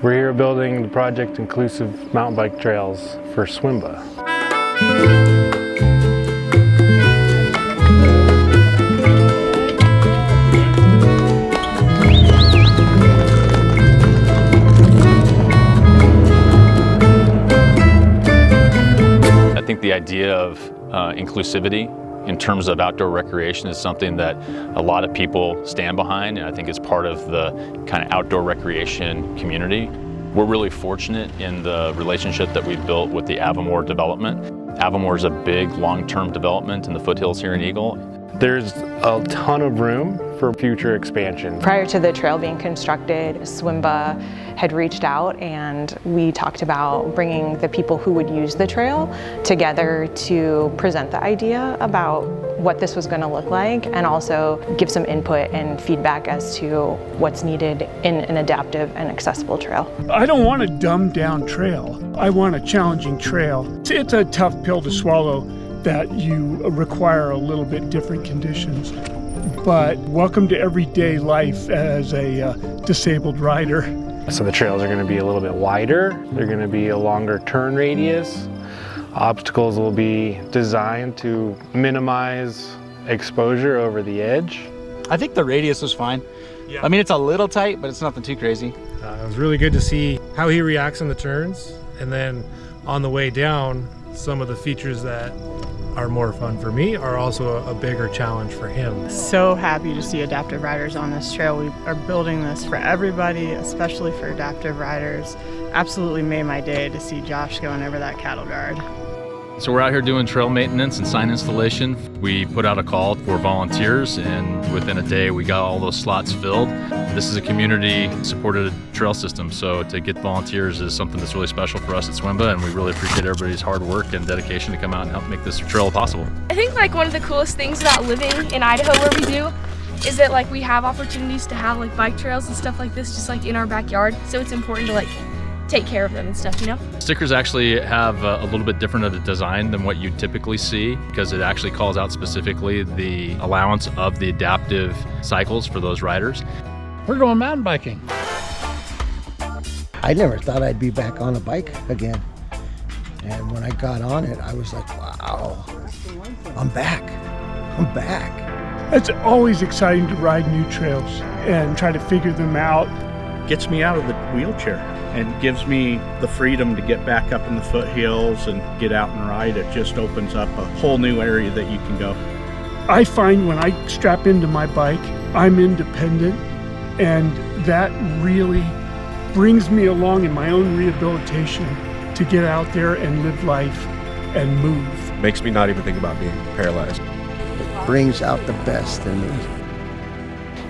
We're here building the Project Inclusive mountain bike trails for SWIMBA. I think the idea of inclusivity in terms of outdoor recreation is something that a lot of people stand behind, and I think it's part of the kind of outdoor recreation community. We're really fortunate in the relationship that we've built with the Avamore development. Avamore is a big long-term development in the foothills here in Eagle. There's a ton of room for future expansion. Prior to the trail being constructed, SWIMBA had reached out and we talked about bringing the people who would use the trail together to present the idea about what this was going to look like and also give some input and feedback as to what's needed in an adaptive and accessible trail. I don't want a dumbed down trail. I want a challenging trail. It's a tough pill to swallow that you require a little bit different conditions. But welcome to everyday life as a disabled rider. So the trails are going to be a little bit wider. They're going to be a longer turn radius. Obstacles will be designed to minimize exposure over the edge. I think the radius was fine. Yeah. I mean, it's a little tight, but it's nothing too crazy. It was really good to see how he reacts on the turns, and then on the way down, some of the features that are more fun for me are also a bigger challenge for him. So happy to see adaptive riders on this trail. We are building this for everybody, especially for adaptive riders. Absolutely made my day to see Josh going over that cattle guard. So we're out here doing trail maintenance and sign installation. We put out a call for volunteers, and within a day we got all those slots filled. This is a community-supported trail system, so to get volunteers is something that's really special for us at SWIMBA, and we really appreciate everybody's hard work and dedication to come out and help make this trail possible. I think one of the coolest things about living in Idaho where we do is that we have opportunities to have bike trails and stuff like this just in our backyard, so it's important to take care of them and stuff, you know? Stickers actually have a little bit different of a design than what you typically see because it actually calls out specifically the allowance of the adaptive cycles for those riders. We're going mountain biking. I never thought I'd be back on a bike again. And when I got on it, I was like, wow, I'm back. I'm back. It's always exciting to ride new trails and try to figure them out. Gets me out of the wheelchair and gives me the freedom to get back up in the foothills and get out and ride. It just opens up a whole new area that you can go. I find when I strap into my bike, I'm independent, and that really brings me along in my own rehabilitation to get out there and live life and move. Makes me not even think about being paralyzed. It brings out the best in me.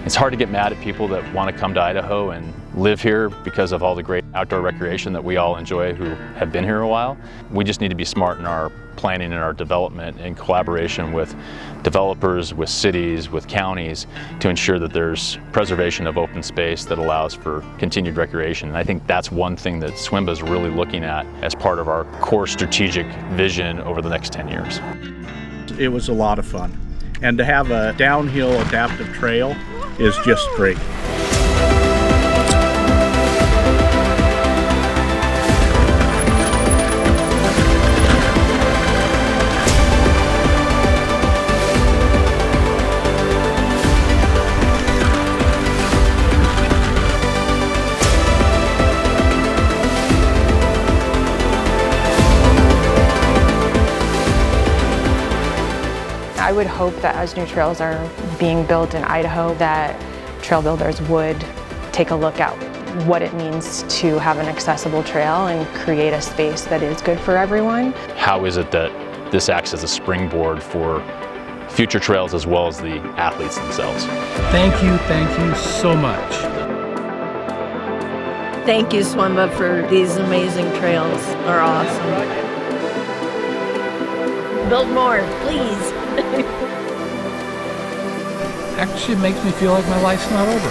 It's hard to get mad at people that want to come to Idaho and live here because of all the great outdoor recreation that we all enjoy who have been here a while. We just need to be smart in our planning and our development in collaboration with developers, with cities, with counties to ensure that there's preservation of open space that allows for continued recreation. And I think that's one thing that SWIMBA is really looking at as part of our core strategic vision over the next 10 years. It was a lot of fun. And to have a downhill adaptive trail is just great. I would hope that as new trails are being built in Idaho, that trail builders would take a look at what it means to have an accessible trail and create a space that is good for everyone. How is it that this acts as a springboard for future trails as well as the athletes themselves? Thank you so much. Thank you, SWIMBA, for these amazing trails. They're awesome. Build more, please. Actually, it makes me feel like my life's not over.